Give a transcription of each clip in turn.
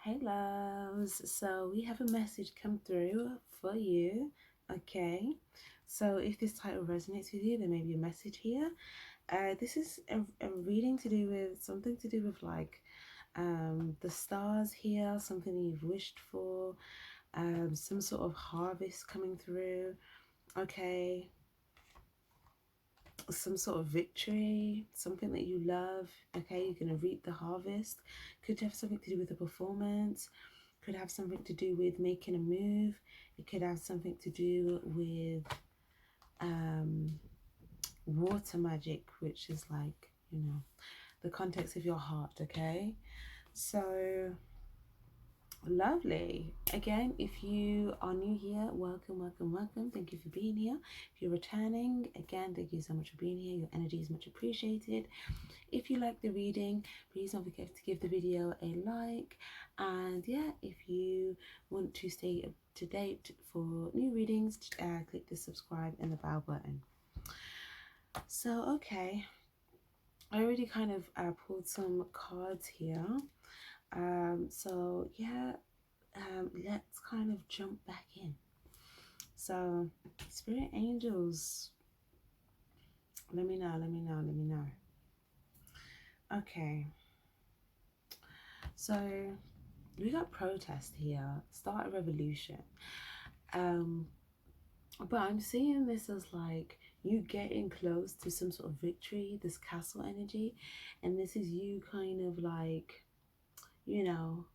Hey loves, so we have a message come through for you. Okay, so if this title resonates with you, there may be a message here. This is a reading to do with something to do with like the stars here, something you've wished for, some sort of harvest coming through. Okay, some sort of victory, something that you love. Okay, you're gonna reap the harvest. Could have something to do with a performance, could have something to do with making a move, it could have something to do with water magic, which is like, you know, the context of your heart. Okay, so lovely. Again, if you are new here, welcome, welcome, welcome. Thank you for being here. If you're returning, again, thank you so much for being here. Your energy is much appreciated. If you like the reading, please don't forget to give the video a like. And yeah, if you want to stay up to date for new readings, click the subscribe and the bell button. So, okay, I already kind of pulled some cards here. So yeah, let's kind of jump back in. So, spirit angels, let me know, let me know, let me know. Okay, so we got protest here, start a revolution. But I'm seeing this as like you getting close to some sort of victory, this castle energy, and this is you kind of like, you know,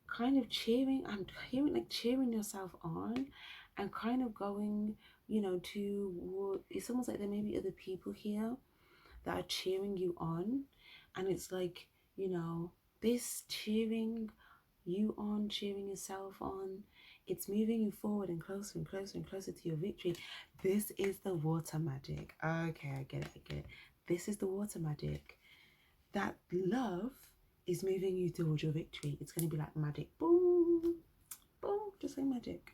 kind of cheering. I'm hearing like cheering yourself on and kind of going, you know, to, it's almost like there may be other people here that are cheering you on, and it's like, you know, this cheering you on, cheering yourself on, it's moving you forward and closer and closer and closer to your victory. This is the water magic. Okay, I get it, I get it. This is the water magic. That love is moving you towards your victory. It's going to be like magic. Boom, boom, just like magic.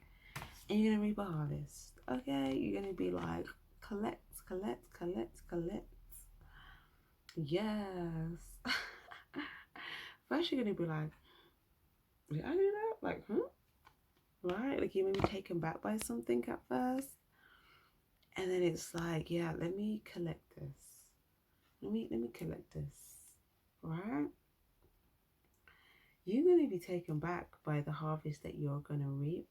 And you're going to reap a harvest. Okay, you're going to be like, collect, collect, collect, collect. Yes. First, you're going to be like, did I do that? Like, right? Like you may be taken back by something at first, and then it's like, yeah, let me collect this. Let me collect this. Right? You're gonna be taken back by the harvest that you're gonna reap.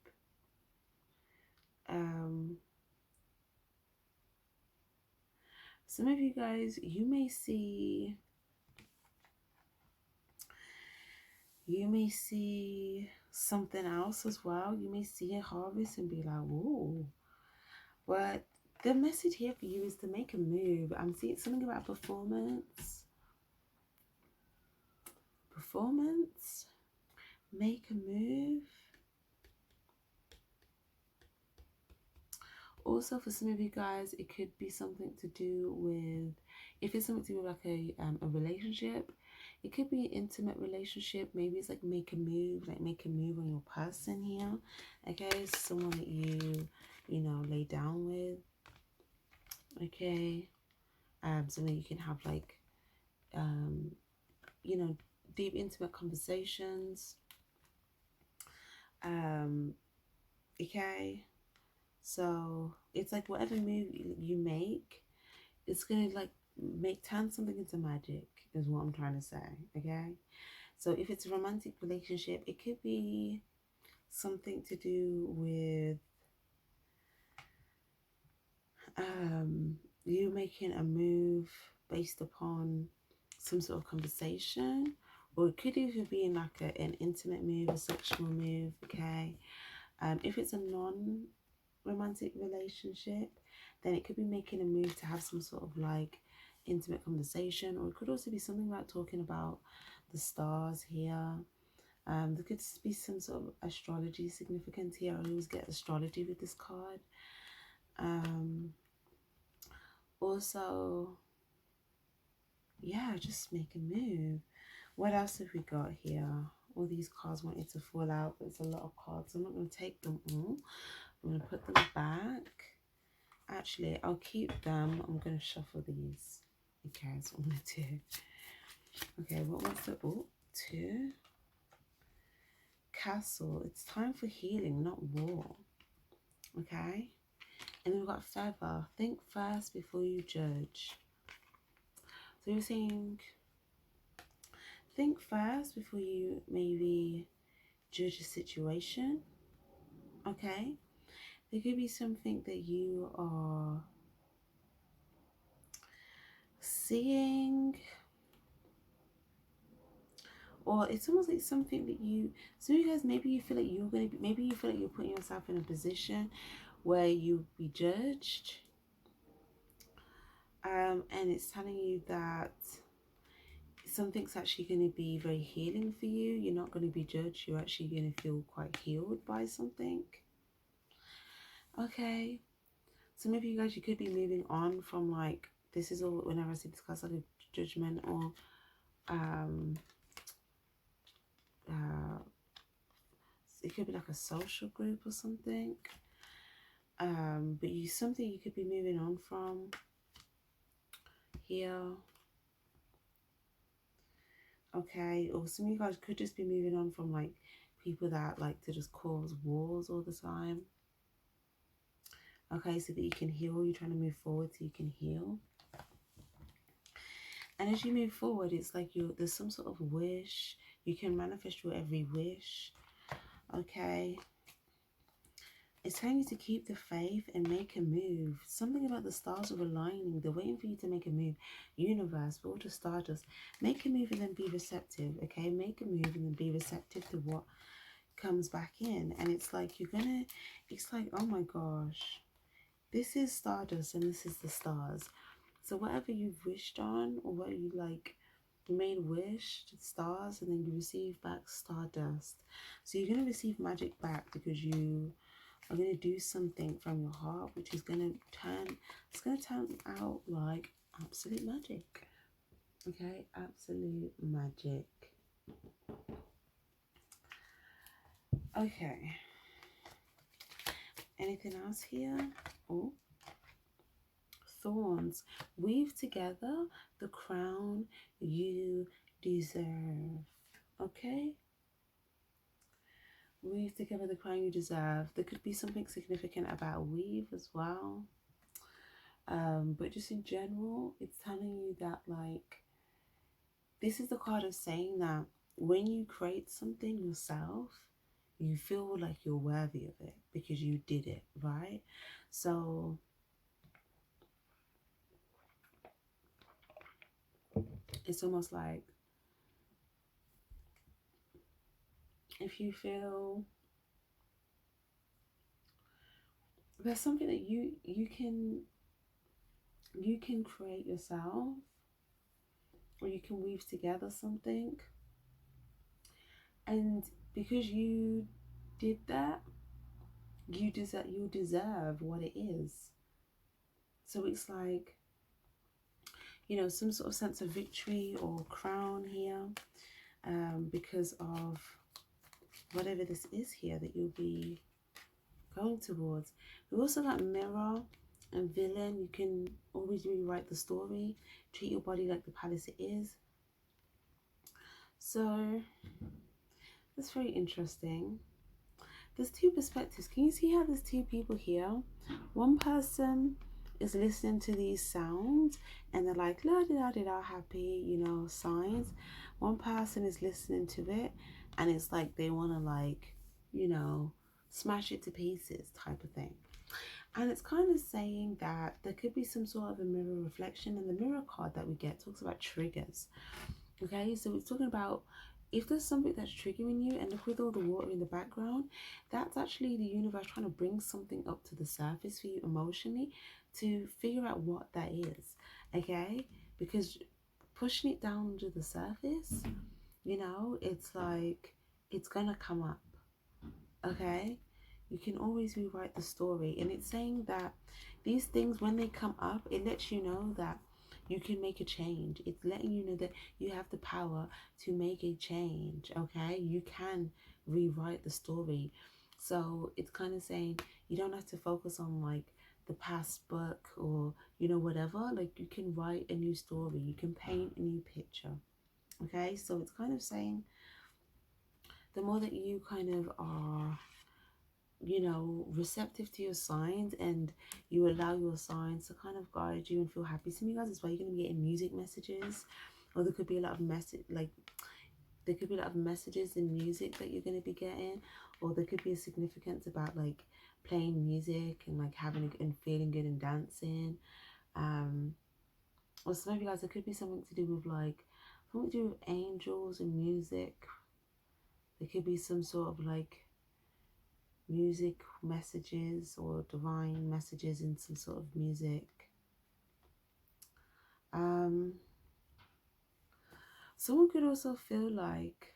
Some of you guys, you may see something else as well. You may see a harvest and be like, whoa. But the message here for you is to make a move. I'm seeing something about performance. Performance. Make a move. Also, for some of you guys, it could be something to do with, if it's something to do with like a relationship, it could be an intimate relationship. Maybe it's like make a move on your person here. Okay, someone that you know, lay down with. Okay, something you can have like, you know, deep intimate conversations. Okay, so it's like whatever move you make, it's gonna like turn something into magic is what I'm trying to say. Okay, so if it's a romantic relationship, it could be something to do with you making a move based upon some sort of conversation, or it could even be in like an intimate move, a sexual move. Okay, if it's a non-romantic relationship, then it could be making a move to have some sort of like intimate conversation, or it could also be something about talking about the stars here. There could be some sort of astrology significance here. I always get astrology with this card. Also, yeah, just make a move. What else have we got here? All these cards wanted to fall out, but it's a lot of cards. I'm not going to take them all. I'm going to put them back. Actually, I'll keep them. I'm going to shuffle these. Okay, that's what I'm going to do. Okay, what was the... Oh, two. castle. It's time for healing, not war. Okay? And then we've got feather. Think first before you judge. So you're saying, think first before you maybe judge a situation. Okay? There could be something that you are seeing, or it's almost like something that some of you guys, maybe you feel like you're going to be, maybe you feel like you're putting yourself in a position where you'll be judged, and it's telling you that something's actually going to be very healing for you. You're not going to be judged. You're actually going to feel quite healed by something. Okay, so maybe you guys, you could be moving on from, like, this is all, whenever I say discuss like a judgment, or it could be like a social group or something, but something you could be moving on from here. Okay, or some of you guys could just be moving on from, like, people that like to just cause wars all the time. Okay, so that you can heal. You're trying to move forward so you can heal. And as you move forward, it's like there's some sort of wish. You can manifest your every wish. Okay. It's telling you to keep the faith and make a move. Something about the stars are aligning. They're waiting for you to make a move. Universe, we're all just stardust. Make a move and then be receptive. Okay, make a move and then be receptive to what comes back in. And it's like it's like, oh my gosh, this is stardust and this is the stars. So whatever you've wished on, or what you like, you made a wish to the stars, and then you receive back stardust. So you're going to receive magic back, because you are going to do something from your heart, which is going to turn out like absolute magic. Okay, absolute magic. Okay, anything else here? Oh, thorns. Weave together the crown you deserve. Okay, weave together the crown you deserve. There could be something significant about weave as well, but just in general, it's telling you that, like, this is the card of saying that when you create something yourself, you feel like you're worthy of it because you did it, right? So it's almost like, if you feel there's something that you can create yourself, or you can weave together something, and because you did that, you deserve what it is. So it's like, some sort of sense of victory or crown here, because of whatever this is here that you'll be going towards. We also got mirror and villain. You can always rewrite the story. Treat your body like the palace it is. So that's very interesting. There's two perspectives. Can you see how there's two people here? One person is listening to these sounds and they're like, la da da da, happy, signs. One person is listening to it and it's like they want to, like, smash it to pieces type of thing. And it's kind of saying that there could be some sort of a mirror reflection, and the mirror card that we get talks about triggers. Okay, so it's talking about if there's something that's triggering you, and look, with all the water in the background, that's actually the universe trying to bring something up to the surface for you emotionally to figure out what that is. Okay, because pushing it down to the surface, it's like it's gonna come up. Okay, you can always rewrite the story, and it's saying that these things, when they come up, it lets you know that you can make a change. It's letting you know that you have the power to make a change. Okay, you can rewrite the story. So it's kind of saying you don't have to focus on, like, the past book or whatever. Like, you can write a new story, you can paint a new picture. Okay, so it's kind of saying the more that you kind of are, receptive to your signs, and you allow your signs to kind of guide you and feel happy. Some of you guys, is why you're going to be getting music messages, or there could be a lot of there could be a lot of messages in music that you're going to be getting, or there could be a significance about like playing music and like having and feeling good and dancing. Or some of you guys, there could be something to do with like something to do with angels and music. There could be some sort of like music messages or divine messages in some sort of music. Someone could also feel like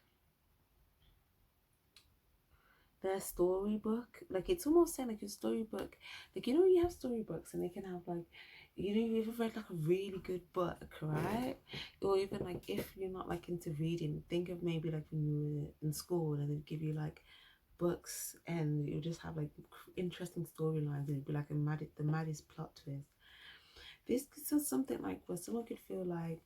their storybook, like it's almost saying like your storybook, like you have storybooks and they can have like, you've ever read like a really good book, right? Or even like if you're not like into reading, think of maybe like when you were in school and they'd give you like books and you just have like interesting storylines, and it'd be like the maddest plot twist. This is something like where someone could feel like,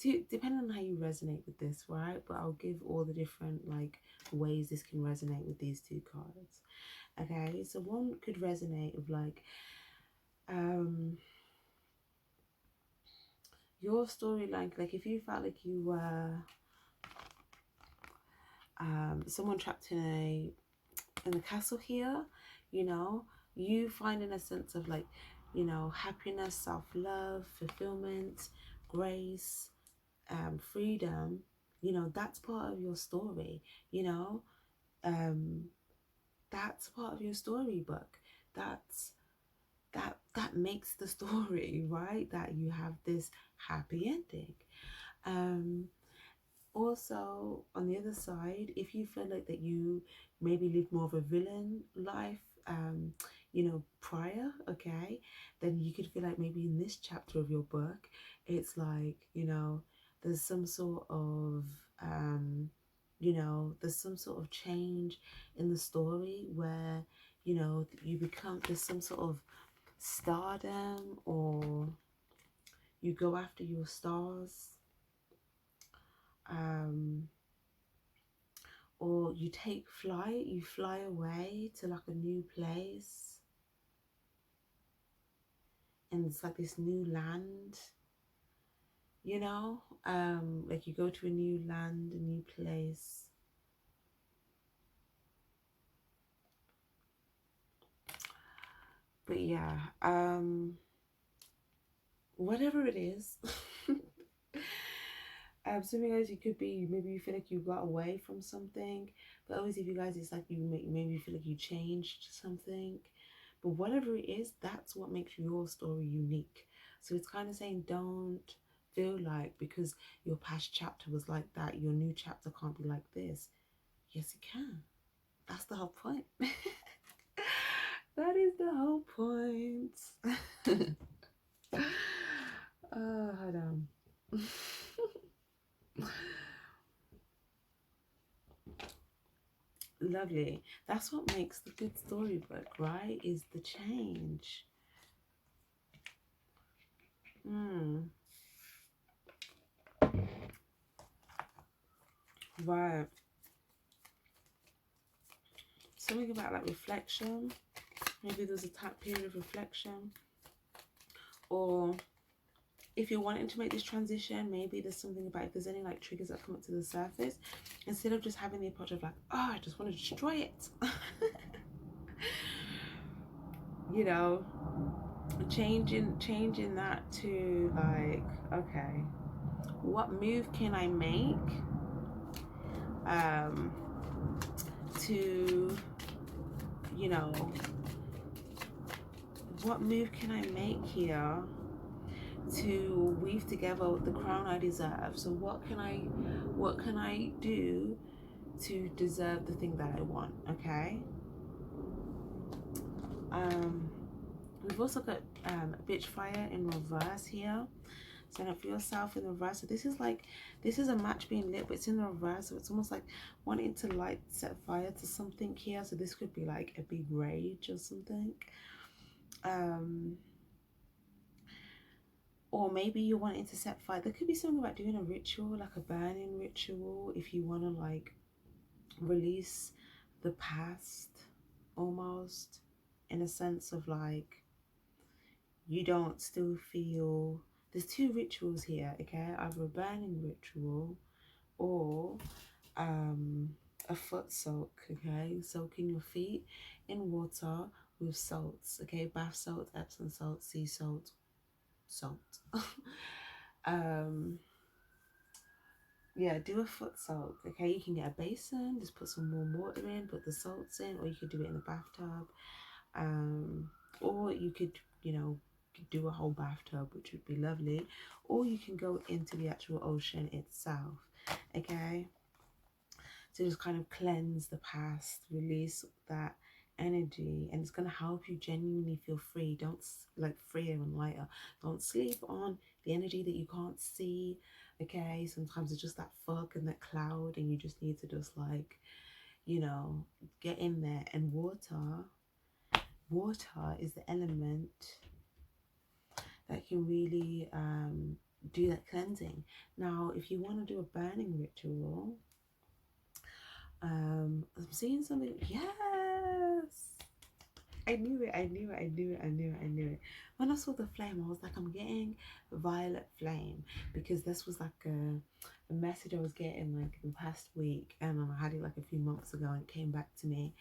depending on how you resonate with this, right? But I'll give all the different like ways this can resonate with these two cards. Okay, so one could resonate with like your storyline, like if you felt like you were someone trapped in a castle here, you finding a sense of like, happiness, self-love, fulfillment, grace, freedom, that's part of your story, that's part of your storybook. That makes the story, right? That you have this happy ending. Also, on the other side, if you feel like that you maybe live more of a villain life, prior, okay, then you could feel like maybe in this chapter of your book, it's like, there's some sort of, there's some sort of change in the story where, there's some sort of stardom, or you go after your stars, or you take flight, you fly away to like a new place, and it's like this new land, like you go to a new land, a new place. But yeah, whatever it is. Some of you guys, you could be, maybe you feel like you got away from something, but always if you guys, it's like maybe you feel like you changed something. But whatever it is, that's what makes your story unique. So it's kind of saying, don't feel like because your past chapter was like that, your new chapter can't be like this. Yes, it can. That's the whole point. That is the whole point. Hold on. Lovely. That's what makes the good storybook, right? Is the change. Right. Something about like reflection. Maybe there's a period of reflection. Or if you're wanting to make this transition, maybe there's something about if there's any like triggers that come up to the surface, instead of just having the approach of like, oh, I just want to destroy it. Changing that to like, okay, what move can I make to, what move can I make here to weave together the crown I deserve? So what can I do to deserve the thing that I want? Okay. We've also got bitch fire in reverse here. Stand up for yourself in the reverse. So this is a match being lit, but it's in the reverse. So it's almost like wanting to set fire to something here. So this could be like a big rage or something. Or maybe you're wanting to set fire. There could be something about doing a ritual, like a burning ritual, if you want to like release the past, almost, in a sense of like you don't still feel. There's two rituals here, okay? Either a burning ritual or um a foot soak, okay? Soaking your feet in water with salts, okay? Bath salt, Epsom salt, sea salt, salt. um yeah, do a foot soak, okay? You can get a basin, just put some warm water in, put the salts in, or you could do it in the bathtub. Or you could, you know, do a whole bathtub, which would be lovely. Or you can go into the actual ocean itself, okay? To just kind of cleanse the past, release that energy, and it's going to help you genuinely feel free. Don't like freer and lighter. Don't sleep on the energy that you can't see, okay? Sometimes it's just that fog and that cloud, and you just need to just like, you know, get in there. And water is the element that can really do that cleansing. Now if you want to do a burning ritual, I'm seeing something. Yes, I knew it, I knew it, I knew it, I knew it, I knew it. When I saw the flame, I was like, I'm getting violet flame, because this was like a message I was getting like the past week, and I had it like a few months ago, and it came back to me,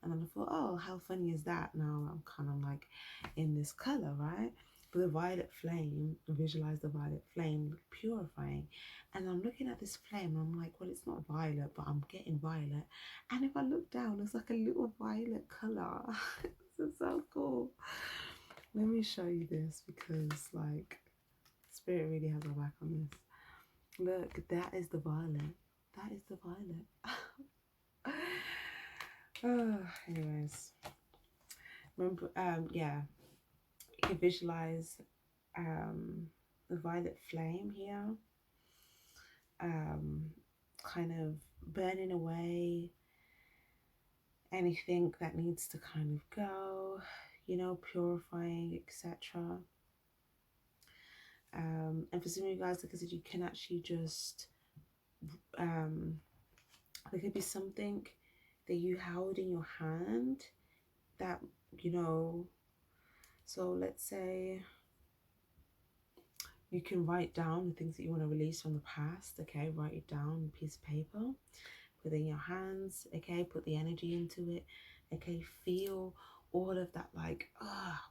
and then I thought, oh, how funny is that? Now I'm kind of like in this color, right? But the violet flame, visualize the violet flame purifying, and I'm looking at this flame, and I'm like, well, it's not violet, but I'm getting violet, and if I look down, it's like a little violet color. This is so cool. Let me show you this, because like spirit really has my back on this. Look, that is the violet. That is the violet. Oh, anyways. Remember, yeah, you can visualize the violet flame here, kind of burning away anything that needs to kind of go, you know, purifying, etc. And for some of you guys, like I said, you can actually just there could be something that you held in your hand that, you know, so let's say you can write down the things that you want to release from the past, okay? Write it down on a piece of paper, put it in your hands, okay? Put the energy into it, okay? Feel all of that, like,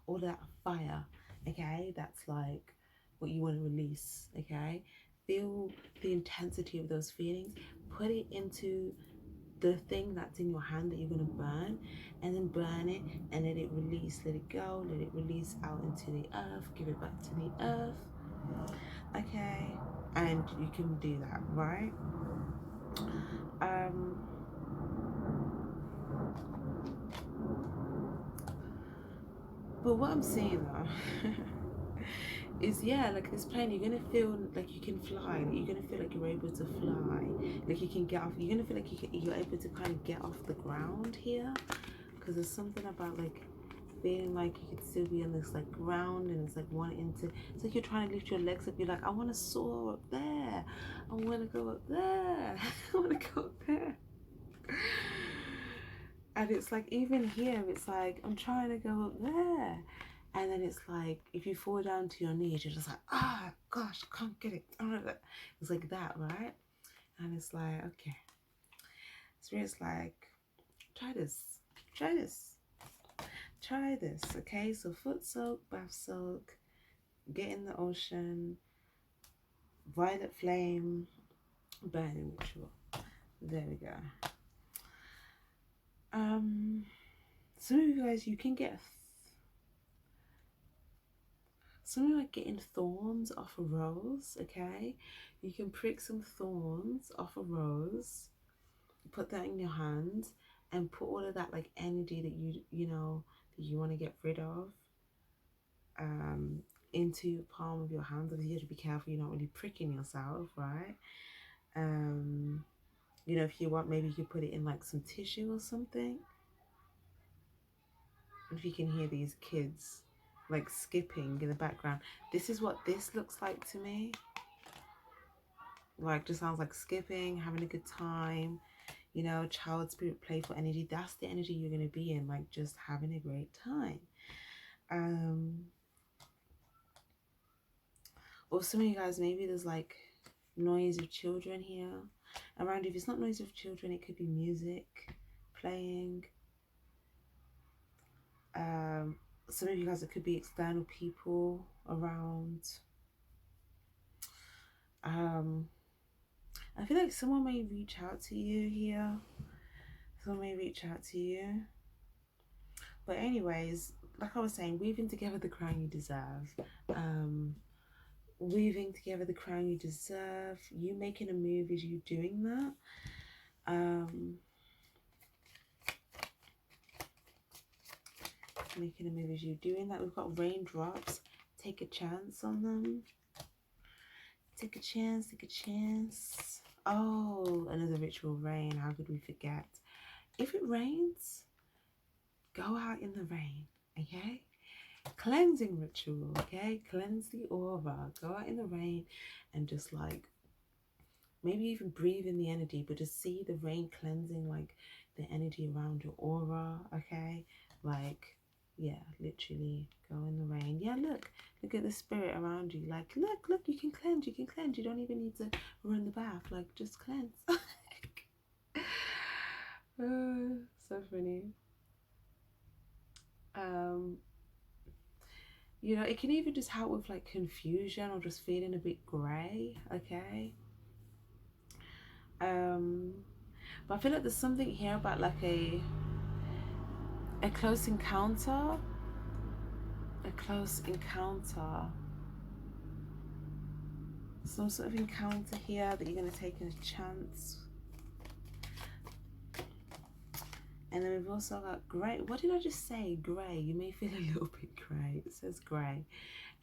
all of that fire, okay? That's like what you want to release, okay? Feel the intensity of those feelings, put it into the thing that's in your hand that you're going to burn, and then burn it and let it release, let it go, let it release out into the earth, give it back to the earth, okay? And you can do that, right? But what I'm saying though is, yeah, like this plane, you're gonna feel like you can fly, like you're gonna feel like you're able to fly, like you can get off, you're gonna feel like you're able to kind of get off the ground here, because there's something about like feeling like you could still be on this like ground, and it's like wanting to, it's like you're trying to lift your legs up, you're like, I want to soar up there, I want to go up there, I want to go up there. And it's like, even here, it's like, I'm trying to go up there. And then it's like, if you fall down to your knees, you're just like, ah, gosh, I can't get it. It's like that, right? And it's like, okay. So it's like, try this, try this, try this, okay? So foot soak, bath soak, get in the ocean, violet flame, burning ritual. There we go. Some of you guys, you can get something like getting thorns off a rose, okay? You can prick some thorns off a rose, put that in your hand, and put all of that like energy that you know that you want to get rid of into the palm of your hand. Obviously, you have to be careful you're not really pricking yourself, right? You know, if you want, maybe you could put it in like some tissue or something. If you can hear these kids, like skipping in the background. This is what this looks like to me. Like, just sounds like skipping, having a good time, you know, child spirit, playful energy. That's the energy you're going to be in, like just having a great time. Or some of you guys, maybe there's like noise of children here around you. If it's not noise of children, it could be music playing. Some of you guys, it could be external people around. I feel like someone may reach out to you here. Someone may reach out to you. But anyways, like I was saying, weaving together the crown you deserve. Weaving together the crown you deserve. You making a move is you doing that. Making a move is you doing that. We've got raindrops. Take a chance on them. Take a chance, take a chance. Oh, another ritual rain. How could we forget? If it rains, go out in the rain, okay? Cleansing ritual, okay? Cleanse the aura. Go out in the rain and just like, maybe even breathe in the energy, but just see the rain cleansing like the energy around your aura, okay? Like, yeah, literally go in the rain. Yeah, look at the spirit around you. Like, look, you can cleanse, You don't even need to run the bath. Like, just cleanse. So funny. You know, it can even just help with like confusion or just feeling a bit grey, okay? But I feel like there's something here about like a close encounter. A close encounter. Some sort of encounter here that you're going to take a chance. And then we've also got grey. What did I just say? Grey. You may feel a little bit grey. It says grey.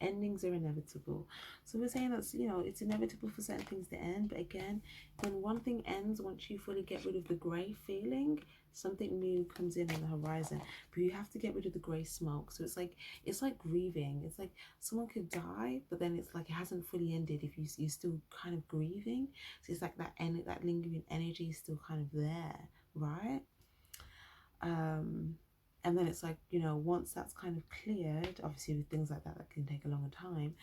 Endings are inevitable. So we're saying that's, you know, it's inevitable for certain things to end. But again, when one thing ends, once you fully get rid of the grey feeling, something new comes in on the horizon. But you have to get rid of the grey smoke. So it's like grieving. It's like someone could die, but then it's like it hasn't fully ended if you're still kind of grieving. So it's like that lingering energy is still kind of there, right? And then it's like, you know, once that's kind of cleared, obviously with things like that, that can take a longer time.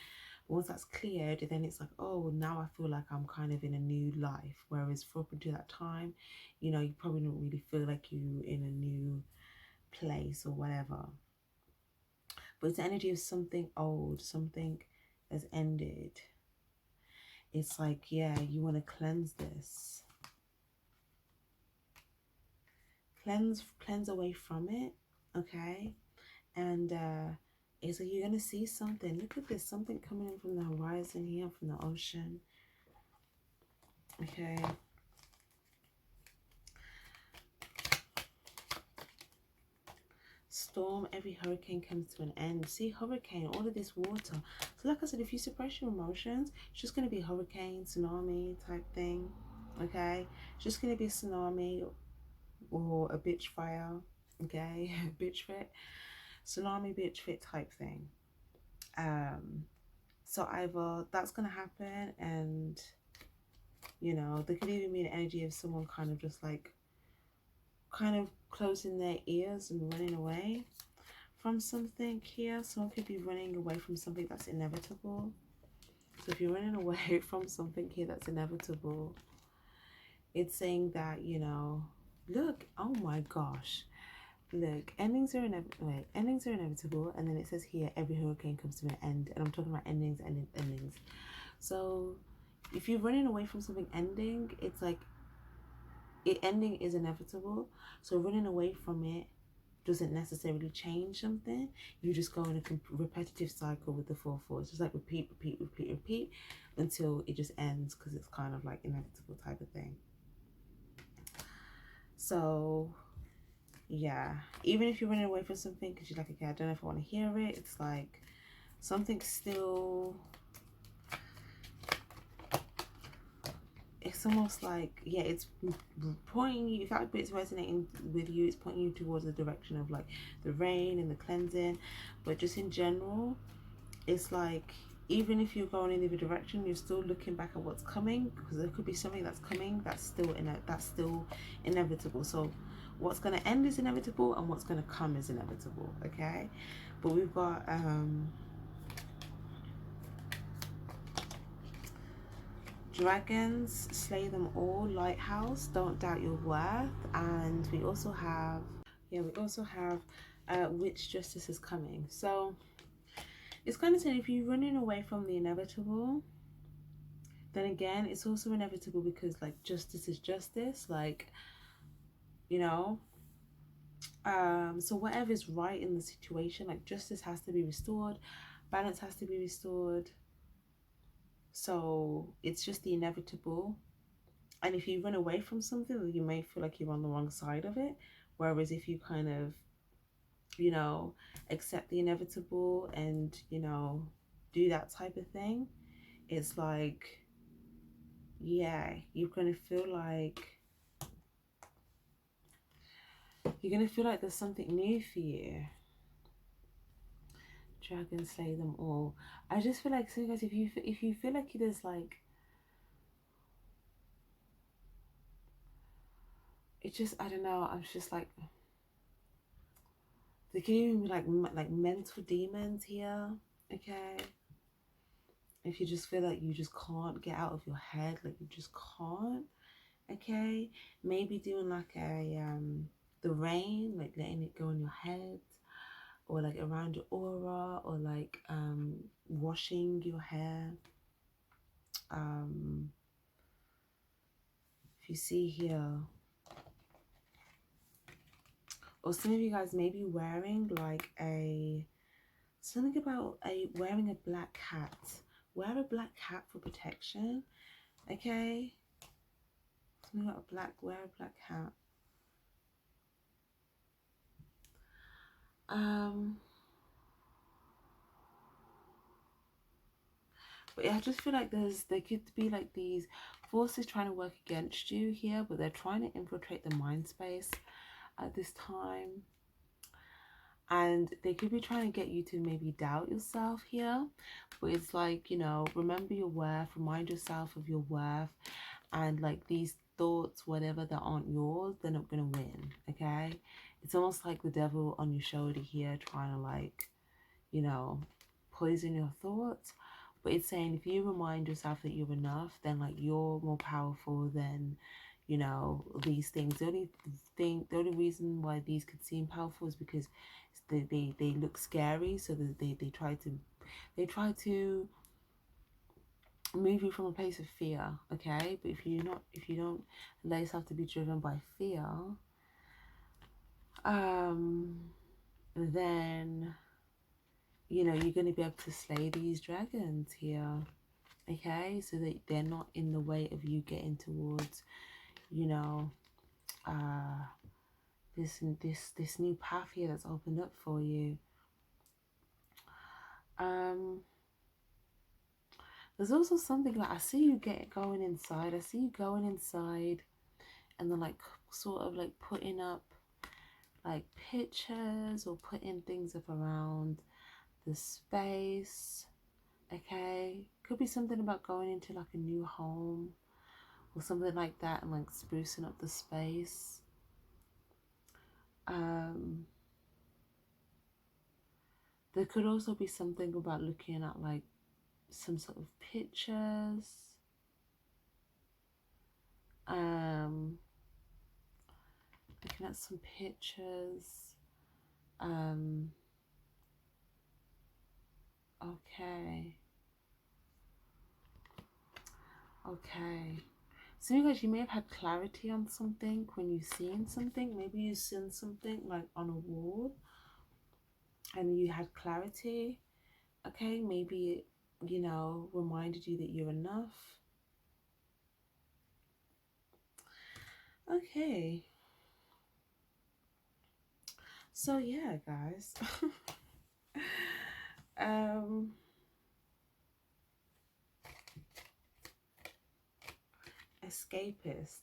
But once that's cleared, then it's like, oh, now I feel like I'm kind of in a new life. Whereas for up until that time, you know, you probably don't really feel like you're in a new place or whatever. But it's the energy of something old, something has ended. It's like, yeah, you want to cleanse this. Cleanse away from it, okay? And it's like you're gonna see something. Look at this, something coming in from the horizon here, from the ocean. Okay. Storm, every hurricane comes to an end. See, hurricane, all of this water. So like I said, if you suppress your emotions, it's just going to be hurricane, tsunami type thing, okay? It's just going to be a tsunami or a bitch fire, okay? Bitch fit, tsunami, bitch fit type thing. So either that's going to happen, and, you know, there could even be an energy of someone kind of just like, kind of closing their ears and running away from something here. Someone could be running away from something that's inevitable. So if you're running away from something here that's inevitable, it's saying that, you know, look, oh my gosh, look, endings are inevitable. And then it says here, every hurricane comes to an end. And I'm talking about endings. So if you're running away from something ending, it's like ending is inevitable. So running away from it doesn't necessarily change something. You just go in a repetitive cycle with the 4/4. It's just like repeat until it just ends, because it's kind of like inevitable type of thing. So yeah, even if you're running away from something because you're like, okay, I don't know if I want to hear it, it's like something still, it's almost like, yeah, it's pointing you, if that bit's resonating with you, it's pointing you towards the direction of like the rain and the cleansing. But just in general, it's like, even if you're going in the other direction, you're still looking back at what's coming, because there could be something that's coming that's still inevitable. So what's going to end is inevitable, and what's going to come is inevitable. Okay, but we've got dragons, slay them all, lighthouse, don't doubt your worth. And we also have, yeah, we also have which justice is coming. So it's kind of saying, if you're running away from the inevitable, then again, it's also inevitable, because like justice is justice, like, you know. So whatever is right in the situation, like justice has to be restored, balance has to be restored. So it's just the inevitable. And if you run away from something, you may feel like you're on the wrong side of it. Whereas if you kind of, you know, accept the inevitable and, you know, do that type of thing, it's like, yeah, you're gonna feel like there's something new for you. Dragon slay them all. I just feel like, so guys, if you feel like there's like, it just, I don't know, I'm just like, there can even be like mental demons here. Okay, if you just feel like you just can't get out of your head, like you just can't. Okay, maybe doing like a the rain, like letting it go in your head, or like around your aura, or like washing your hair. If you see here, or some of you guys may be wearing like something about wearing a black hat. Wear a black hat for protection. Okay, something about wear a black hat. But yeah, I just feel like there could be like these forces trying to work against you here, but they're trying to infiltrate the mind space at this time. And they could be trying to get you to maybe doubt yourself here. But it's like, you know, remember your worth, remind yourself of your worth. And like these thoughts, whatever, that aren't yours, they're not going to win. Okay, it's almost like the devil on your shoulder here, trying to like, you know, poison your thoughts. But it's saying, if you remind yourself that you're enough, then like you're more powerful than, you know, these things. The only reason why these could seem powerful is because they look scary, so that they try to move you from a place of fear. Okay, but if you don't allow yourself to be driven by fear, then, you know, you're going to be able to slay these dragons here. Okay, so that they're not in the way of you getting towards, you know, this new path here that's opened up for you. There's also something like, I see you going inside. I see you going inside, and then like sort of like putting up like pictures or putting things up around the space. Okay, could be something about going into like a new home or something like that, and like sprucing up the space. There could also be something about looking at like some sort of pictures. Looking at some pictures. Okay. So you guys, you may have had clarity on something when you've seen something. Maybe you've seen something like on a wall and you had clarity. Okay, maybe it, you know, reminded you that you're enough. Okay. So yeah, guys. escapist.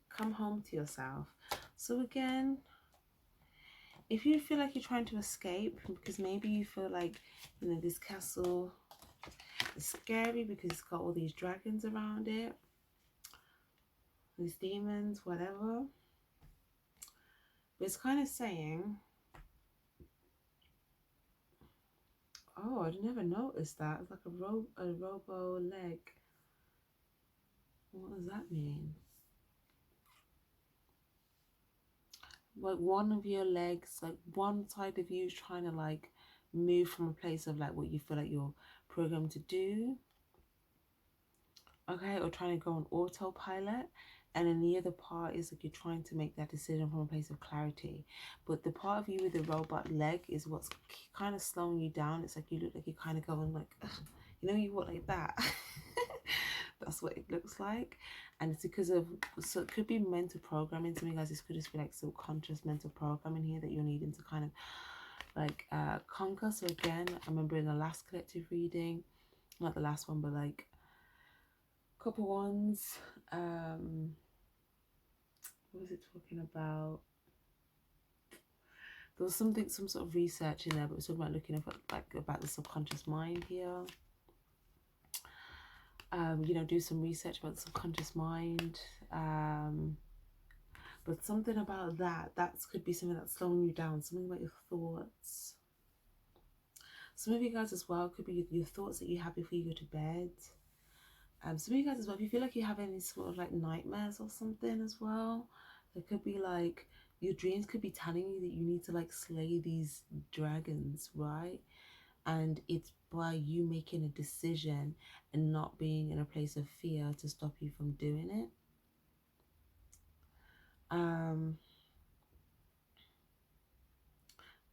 Come home to yourself. So again, if you feel like you're trying to escape, because maybe you feel like, you know, this castle is scary because it's got all these dragons around it, these demons, whatever. But it's kind of saying, oh, I never noticed that. It's like a robo leg. What does that mean? Like one of your legs, like one side of you is trying to like move from a place of like what you feel like you're programmed to do, okay, or trying to go on autopilot, and then the other part is like you're trying to make that decision from a place of clarity. But the part of you with the robot leg is what's kind of slowing you down. It's like you look like you're kind of going like, ugh. You know, you walk like that. That's what it looks like. And it's because of, so it could be mental programming to me, guys. This could just be like subconscious mental programming here that you're needing to kind of like conquer. So again, I remember in the last collective reading, not the last one, but like a couple ones, what was it talking about? There was something, some sort of research in there, but it was talking about looking at like about the subconscious mind here. You know, do some research about the subconscious mind. But something about that could be something that's slowing you down, something about your thoughts. Some of you guys as well could be your thoughts that you have before you go to bed. Some of you guys as well, if you feel like you have any sort of like nightmares or something as well, there could be like, your dreams could be telling you that you need to like slay these dragons, right? And it's by you making a decision and not being in a place of fear to stop you from doing it.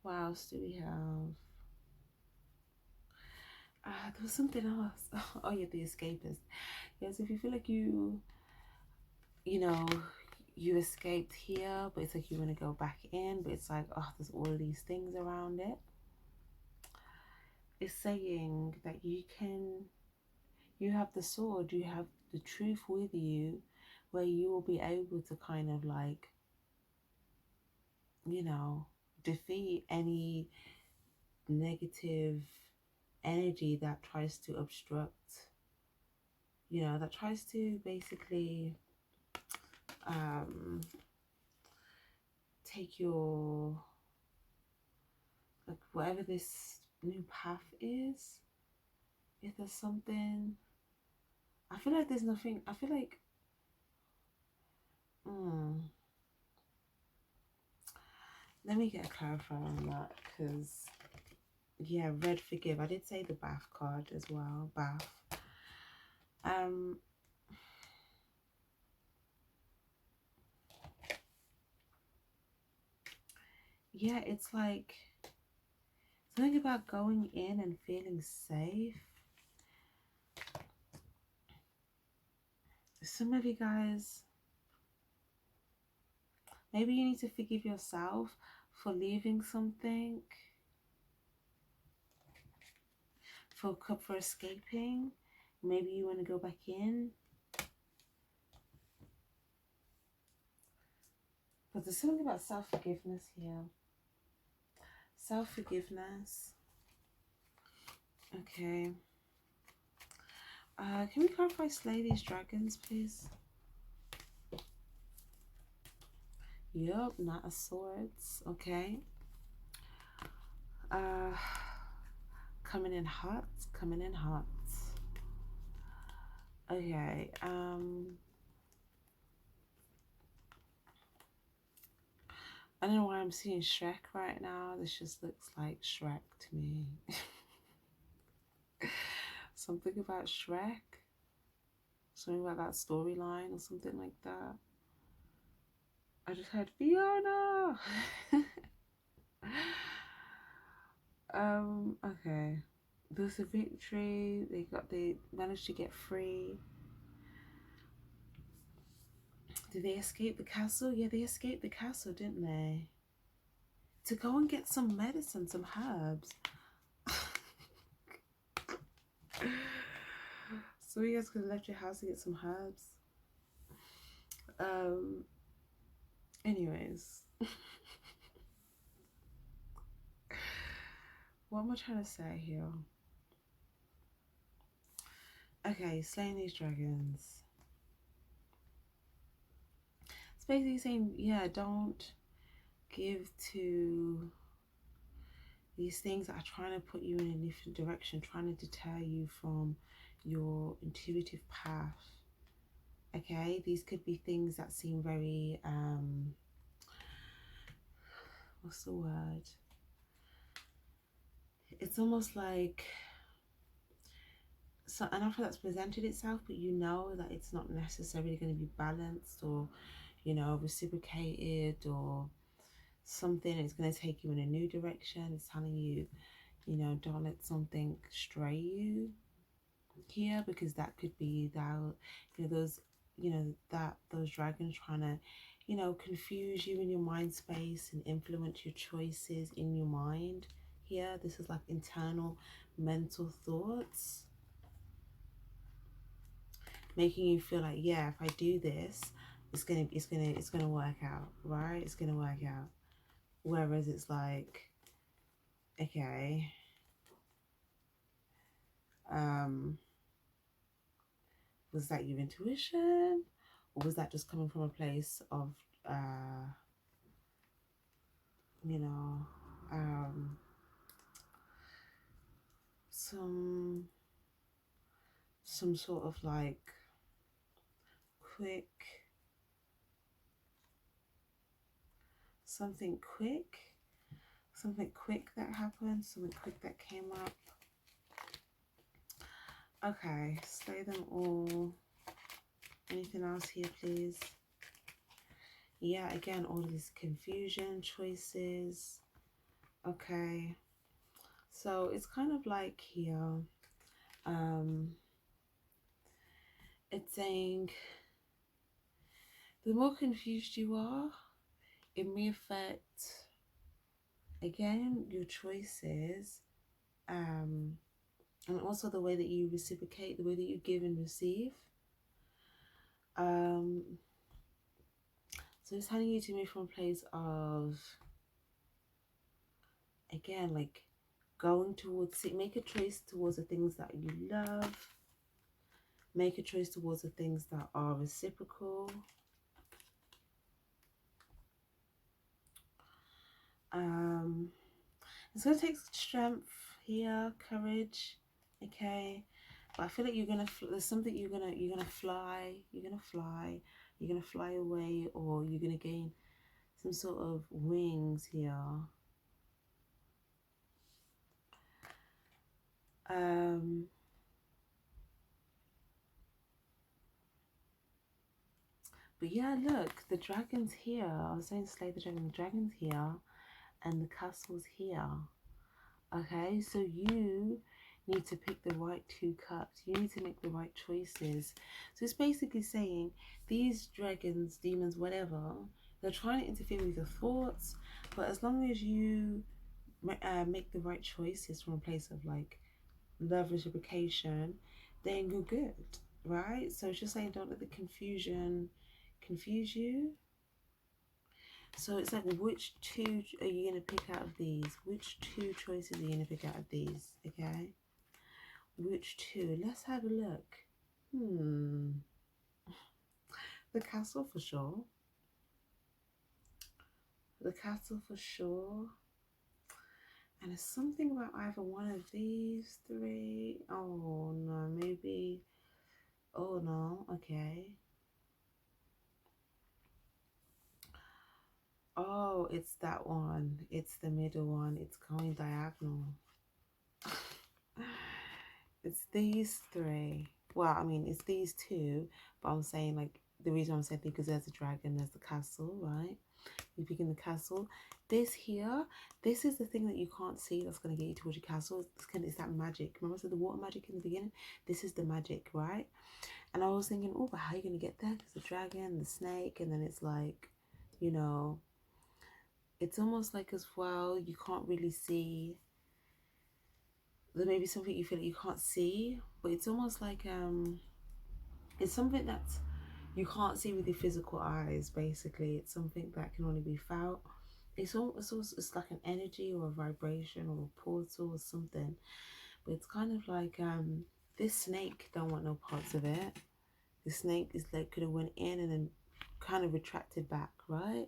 What else do we have? There was something else. Oh yeah, the escapist. Yes, if you feel like you know, you escaped here, but it's like you want to go back in, but it's like, oh, there's all of these things around it. It's saying that you have the sword, you have the truth with you, where you will be able to kind of like, you know, defeat any negative energy that tries to obstruct, you know, that tries to basically take your, like, whatever this new path is. If there's something, I feel like there's nothing, I feel like let me get a clarifier on that, because yeah, red forgive, I did say the bath card as well, bath. Yeah, it's like something about going in and feeling safe. Some of you guys, maybe you need to forgive yourself for leaving something, for escaping. Maybe you want to go back in. But there's something about self-forgiveness here. Self-forgiveness. Okay. Can we clarify slay these dragons, please? Yup, not a swords. Okay. Coming in hot. Coming in hot. Okay. I don't know why I'm seeing Shrek right now. This just looks like Shrek to me. Something about Shrek. Something about that storyline or something like that. I just heard Fiona. Okay. There's a victory. They managed to get free. Did they escape the castle? Yeah, they escaped the castle, didn't they? To go and get some medicine, some herbs. So you guys could have left your house to get some herbs. Um, anyways, what am I trying to say here? Okay, slaying these dragons. It's basically saying, yeah, don't give to these things that are trying to put you in a different direction, trying to deter you from your intuitive path. Okay, these could be things that seem very, what's the word? It's almost like so an offer that's presented itself, but you know that it's not necessarily going to be balanced or, you know, reciprocated or something. It's going to take you in a new direction. It's telling you, you know, don't let something stray you here, because that could be that, you know, those, you know, that those dragons trying to, you know, confuse you in your mind space and influence your choices in your mind here. This is like internal mental thoughts making you feel like, yeah, if I do this, it's gonna work out, right? It's gonna work out. Whereas it's like, okay, was that your intuition, or was that just coming from a place of, you know, some sort of like quick, something quick, something quick that happened, something quick that came up. Okay, slay them all. Anything else here, please? Yeah, again, all this confusion, choices. Okay, so it's kind of like here, it's saying the more confused you are, it may affect, again, your choices, and also the way that you reciprocate, the way that you give and receive. So it's telling you to move from a place of, again, like going towards it, make a choice towards the things that you love, make a choice towards the things that are reciprocal. It's going to take strength here, courage, okay, but I feel like you're gonna there's something you're gonna fly, you're gonna fly away, or you're gonna gain some sort of wings here. But yeah, look, the dragon's here. I was saying slay the dragon's here, and the castle's here. Okay, so you need to pick the right two cups. You need to make the right choices. So it's basically saying these dragons, demons, whatever, they're trying to interfere with your thoughts, but as long as you make the right choices from a place of like love, reciprocation, then you're good, right? So it's just saying don't let the confusion confuse you. So it's like, which two are you going to pick out of these? Which two choices are you going to pick out of these? Okay. Which two? Let's have a look. The castle for sure. The castle for sure. And it's something about either one of these three. Oh no, maybe. Oh no, okay. Oh, it's that one. It's the middle one. It's going diagonal. It's these three. Well, I mean, it's these two, but I'm saying, like, the reason I'm saying because there's a dragon, there's the castle, right? You're picking the castle. This here, this is the thing that you can't see that's going to get you towards your castle. It's that magic. Remember I said the water magic in the beginning? This is the magic, right? And I was thinking, oh, but how are you going to get there? There's the dragon, the snake, and then it's like, you know, it's almost like as well, you can't really see. There may be something you feel like you can't see, but it's almost like, it's something that's you can't see with your physical eyes. Basically, it's something that can only be felt. It's like an energy or a vibration or a portal or something. But it's kind of like this snake don't want no parts of it. The snake is like could have went in and then kind of retracted back, right?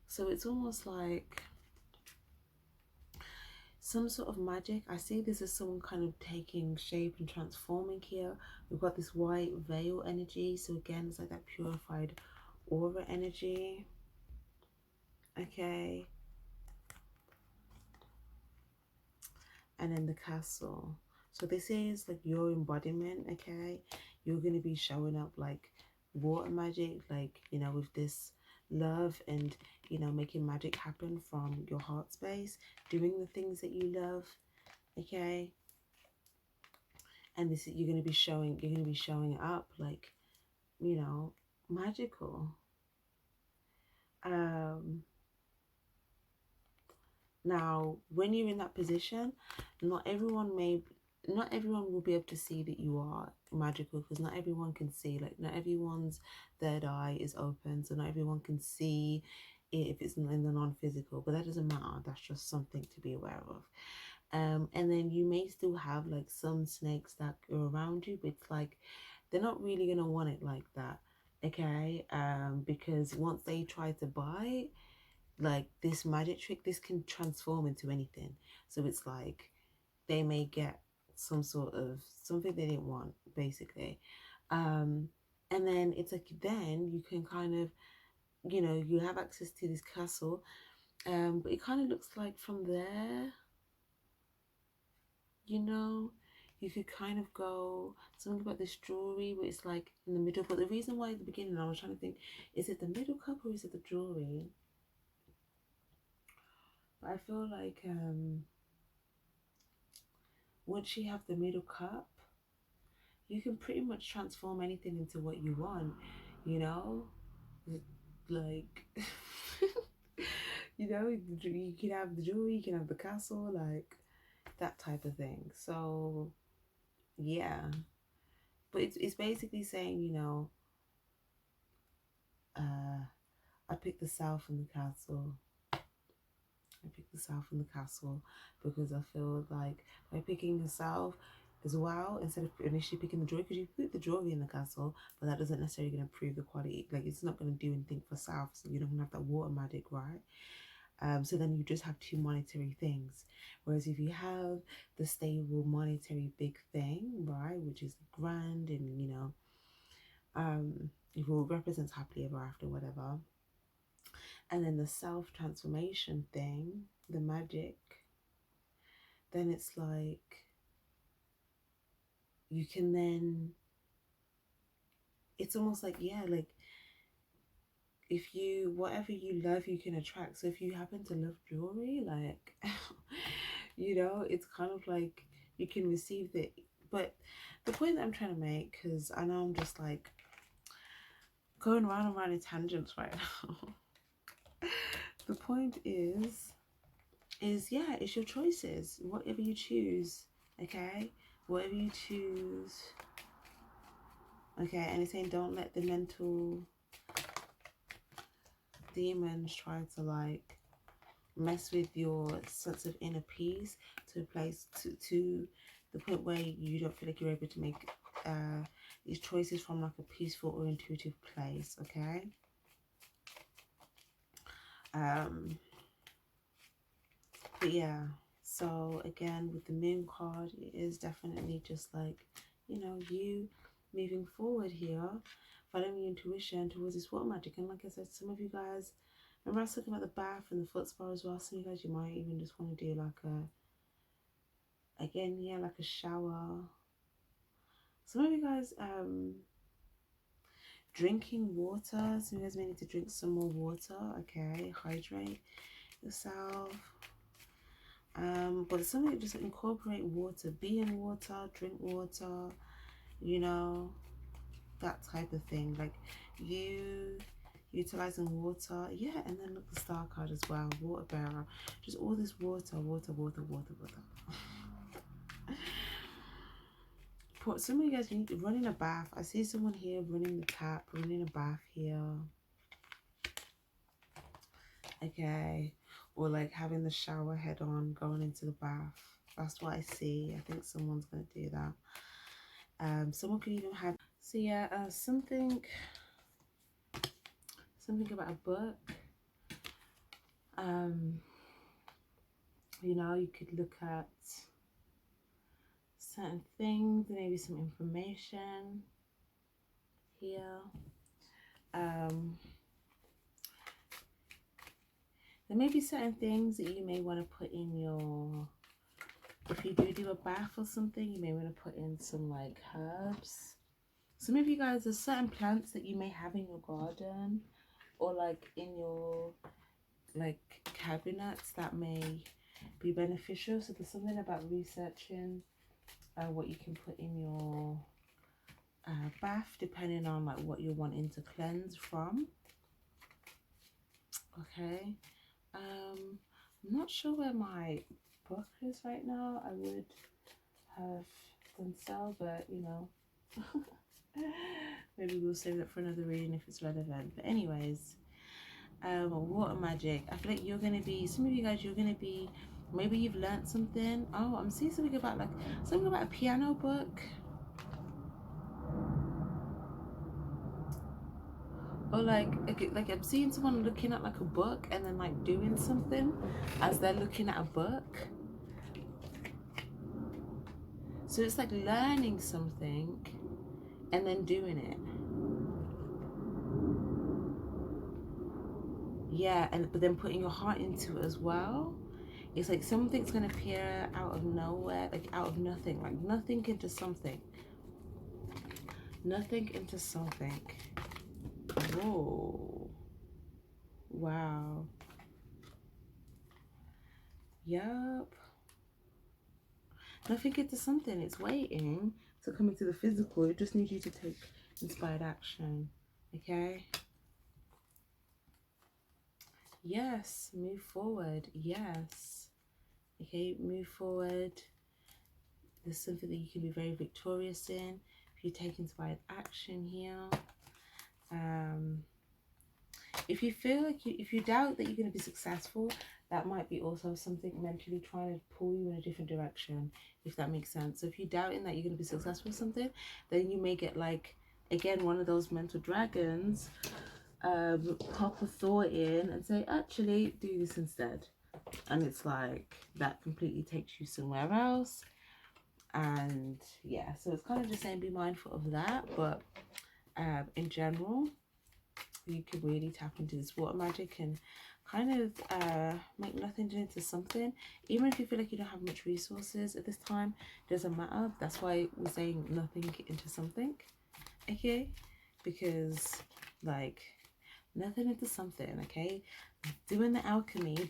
So it's almost like some sort of magic. I see this as someone kind of taking shape and transforming here. We've got this white veil energy. So again, it's like that purified aura energy. Okay. And then the castle. So this is like your embodiment, okay? You're going to be showing up like water magic, like, you know, with this love and, you know, making magic happen from your heart space, doing the things that you love, okay? And this, you're going to be showing up like, you know, magical. Now, when you're in that position, not everyone will be able to see that you are magical, because not everyone can see, like not everyone's third eye is open, so not everyone can see it if it's in the non-physical, but that doesn't matter. That's just something to be aware of. And then you may still have like some snakes that are around you, but it's like they're not really gonna want it like that, okay? Because once they try to bite, like this magic trick, this can transform into anything. So it's like they may get some sort of something they didn't want, basically. And then it's like then you can kind of, you know, you have access to this castle, but it kind of looks like from there, you know, you could kind of go something about this jewelry where it's like in the middle. But the reason why at the beginning I was trying to think, is it the middle cup or is it the jewelry? But I feel like once you have the middle cup, you can pretty much transform anything into what you want, you know? Like, you know, you can have the jewelry, you can have the castle, like that type of thing. So, yeah. But it's basically saying, you know, I picked the south and the castle. I picked the south and the castle because I feel like by picking the south as well, instead of initially picking the jewelry, because you put the jewelry in the castle, but that doesn't necessarily going to improve the quality. Like it's not going to do anything for south, so you don't have that water magic, right? So then you just have two monetary things. Whereas if you have the stable monetary big thing, right, which is grand and, you know, it will represents happily ever after, whatever. And then the self transformation thing, the magic, then it's like you can then, it's almost like, yeah, like if you, whatever you love, you can attract. So if you happen to love jewelry, like, you know, it's kind of like you can receive the, but the point that I'm trying to make, because I know I'm just like going round and round in tangents right now. The point is yeah, it's your choices, whatever you choose, okay? Whatever you choose, okay? And it's saying don't let the mental demons try to like mess with your sense of inner peace to a place to the point where you don't feel like you're able to make these choices from like a peaceful or intuitive place, okay? But yeah, so again with the moon card, it is definitely just like, you know, you moving forward here, following your intuition towards this water magic. And like I said, some of you guys, remember I was talking about the bath and the foot spa as well. Some of you guys, you might even just want to do like a, again, yeah, like a shower. Some of you guys, drinking water. Some of you guys may need to drink some more water, okay? Hydrate yourself. But some of you just incorporate water, be in water, drink water, you know, that type of thing. Like you utilizing water, yeah. And then look, the star card as well, water bearer, just all this water, water, water, water, water. some of you guys need to run in a bath. I see someone here running the tap, running a bath here. Okay. Or like having the shower head on, going into the bath. That's what I see. I think someone's going to do that. Someone could even have... So yeah, something about a book. You know, you could look at certain things, maybe some information here. There may be certain things that you may want to put in your... If you do a bath or something, you may want to put in some like herbs. Some of you guys, there's certain plants that you may have in your garden or like in your like cabinets that may be beneficial. So there's something about researching what you can put in your bath, depending on like what you're wanting to cleanse from. Okay. I'm not sure where my book is right now. I would have done so, but you know, maybe we'll save it for another reading if it's relevant. But anyways, water magic. I feel like you're gonna be, some of you guys, you're gonna be, maybe you've learned something. Oh, I'm seeing something about like something about a piano book. Or like I'm seeing someone looking at like a book and then like doing something as they're looking at a book. So it's like learning something and then doing it. Yeah, but then putting your heart into it as well. It's like something's gonna appear out of nowhere, like out of nothing, like nothing into something. Nothing into something. Whoa. Wow. Yup. Nothing into something. It's waiting to come into the physical. It just needs you to take inspired action. Okay? Yes. Move forward. Yes. Okay? Move forward. There's something that you can be very victorious in if you take inspired action here. If you feel like if you doubt that you're going to be successful, that might be also something mentally trying to pull you in a different direction, if that makes sense. So if you're doubting that you're going to be successful with something, then you may get like, again, one of those mental dragons pop a thought in and say, actually, do this instead. And it's like, that completely takes you somewhere else. And yeah, so it's kind of just saying be mindful of that. But in general, you could really tap into this water magic and kind of make nothing into something. Even if you feel like you don't have much resources at this time, doesn't matter. That's why we're saying nothing into something. Okay? Because like nothing into something. Okay? Doing the alchemy.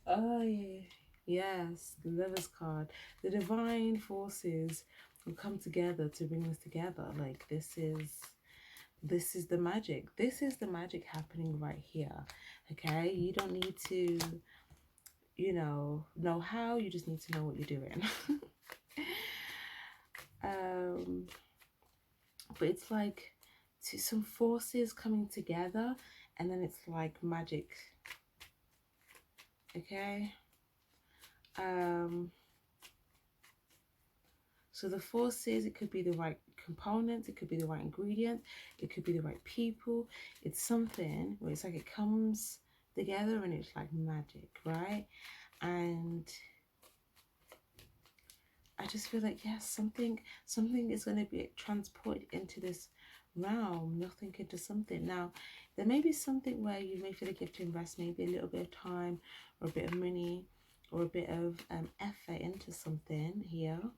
Oh yeah. Yes, the Lover's card. The divine forces will come together to bring us together. Like this is the magic. This is the magic happening right here. Okay? You don't need to, you know how, you just need to know what you're doing. But it's like some forces coming together, and then it's like magic. Okay? So the forces, it could be the right components, it could be the right ingredient, it could be the right people. It's something where it's like it comes together and it's like magic, right? And I just feel like, yes, something is going to be transported into this realm, nothing into something. Now, there may be something where you may feel like you have to invest maybe a little bit of time or a bit of money or a bit of effort into something here.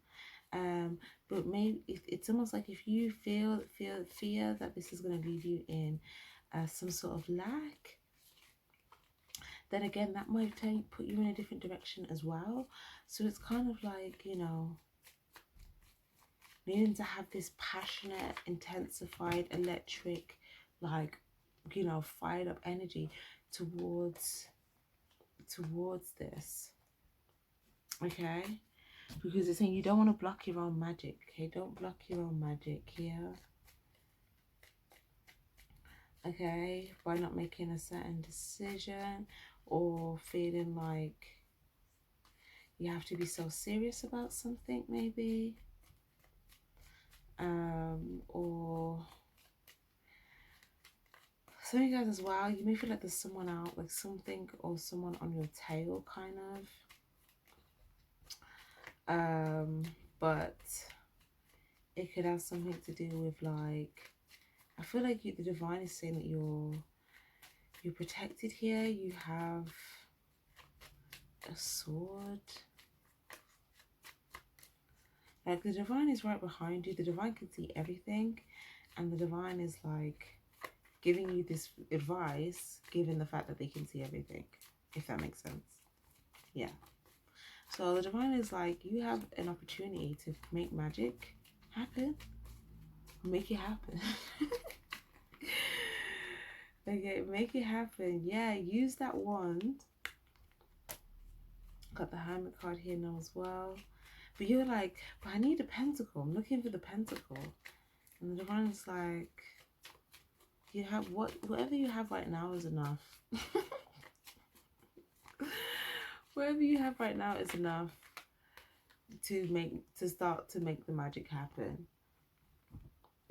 But maybe it's almost like if you fear that this is going to leave you in some sort of lack, then again that might put you in a different direction as well. So it's kind of like, you know, needing to have this passionate, intensified, electric, like, you know, fired up energy towards this. Okay? Because it's saying you don't want to block your own magic. Okay? Don't block your own magic here. Okay? By not making a certain decision or feeling like you have to be so serious about something, maybe. Or some of you guys as well, you may feel like there's someone out, like something or someone on your tail, kind of. But it could have something to do with, like, I feel like the divine is saying that you're protected here. You have a sword. Like, the divine is right behind you. The divine can see everything, and the divine is like giving you this advice given the fact that they can see everything, if that makes sense. Yeah. So the divine is like, you have an opportunity to make magic happen. Make it happen. Okay, make it happen. Yeah, use that wand. Got the Hermit card here now as well. But you're like, but I need a pentacle. I'm looking for the pentacle. And the divine's like, you have whatever you have right now is enough. Whatever you have right now is enough to start to make the magic happen.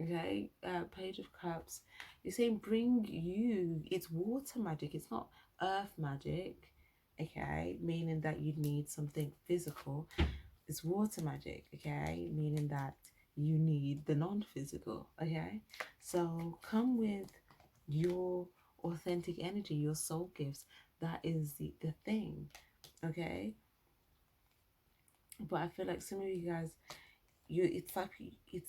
Okay, Page of Cups. You're saying bring you. It's water magic. It's not earth magic. Okay, meaning that you need something physical. It's water magic. Okay, meaning that you need the non-physical. Okay, so come with your authentic energy, your soul gifts. That is the thing. Okay, but I feel like some of you guys, it's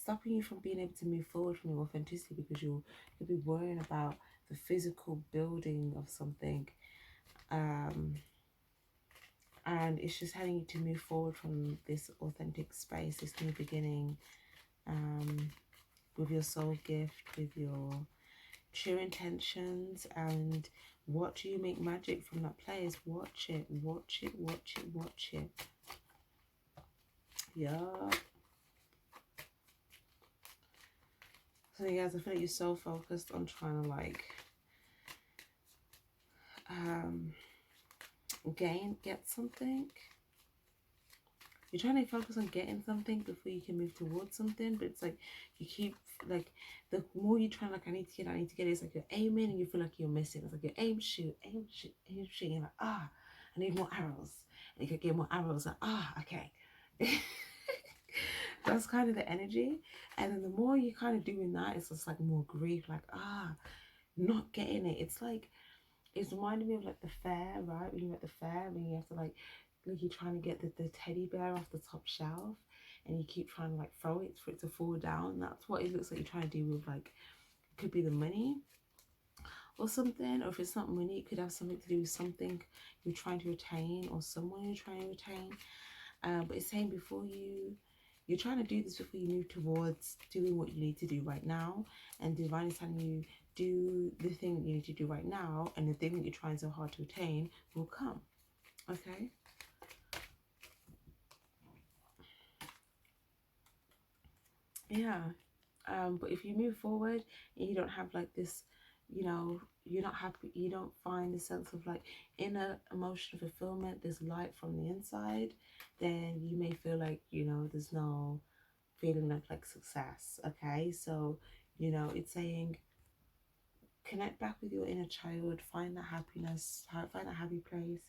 stopping you from being able to move forward from your authenticity, because you'll be worrying about the physical building of something, and it's just having you to move forward from this authentic space, this new beginning, with your soul gift, with your true intentions. And what do you make magic from that place? Watch it, watch it, watch it, watch it. Yeah. So you guys, I feel like you're so focused on trying to like get something. You're trying to focus on getting something before you can move towards something, but it's like you keep like, the more you try, like, I need to get it, it's like you're aiming and you feel like you're missing. It's like you're aim shoot, aim shoot, aim shoot, and you're like, I need more arrows, and you can get more arrows, like, okay. That's kind of the energy. And then the more you kind of doing that, it's just like more grief, like not getting it. It's like, it's reminding me of like the fair, right? When you're at the fair, when you have to like you're trying to get the teddy bear off the top shelf, and you keep trying to like throw it for it to fall down. That's what it looks like you're trying to do with, like, it could be the money or something, or if it's not money, it could have something to do with something you're trying to attain or someone you're trying to attain. But it's saying before you're trying to do this before you move towards doing what you need to do right now, and the divine is telling you, do the thing that you need to do right now, and the thing that you're trying so hard to attain will come. Okay. Yeah. But if you move forward and you don't have like this, you're not happy, you don't find the sense of like inner emotional fulfillment, this light from the inside, then you may feel like, there's no feeling of like success. Okay, so it's saying connect back with your inner child, find that happiness, find that happy place,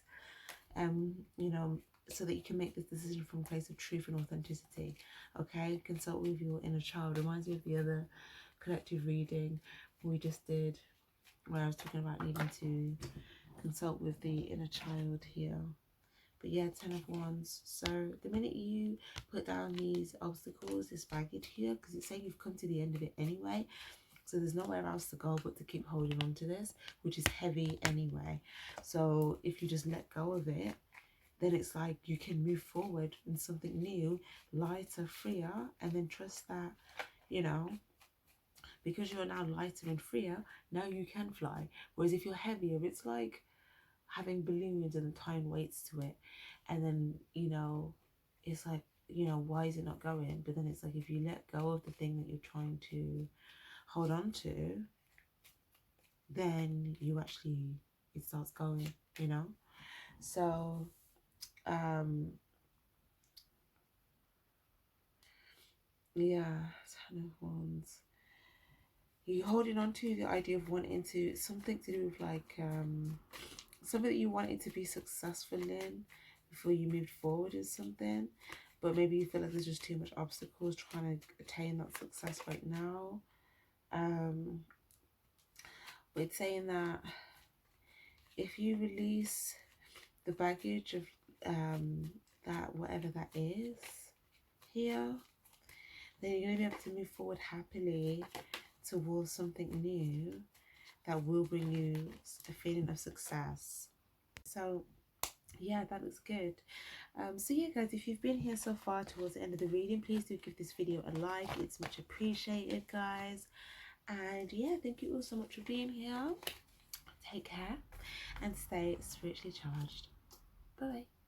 so that you can make this decision from a place of truth and authenticity. Okay, consult with your inner child. Reminds me of the other collective reading we just did, where I was talking about needing to consult with the inner child here. But yeah, 10 of Wands. So the minute you put down these obstacles, this baggage here, because it's saying you've come to the end of it anyway, so there's nowhere else to go but to keep holding on to this, which is heavy anyway. So if you just let go of it, then it's like you can move forward in something new, lighter, freer, and then trust that, because you're now lighter and freer, now you can fly. Whereas if you're heavier, it's like, having balloons and tying weights to it, and then, you know, it's like, you know, why is it not going? But then it's like, if you let go of the thing that you're trying to hold on to, then you actually, it starts going, you know. So yeah, Ten of Wands. You're holding on to the idea of wanting to, something to do with like something that you wanted to be successful in before you moved forward in something, but maybe you feel like there's just too much obstacles trying to attain that success right now. But it's saying that if you release the baggage of that, whatever that is here, then you're going to be able to move forward happily towards something new that will bring you a feeling of success. So yeah, that looks good. So yeah guys, if you've been here so far towards the end of the reading, please do give this video a like. It's much appreciated, guys. And yeah, thank you all so much for being here. Take care and stay spiritually charged. Bye bye.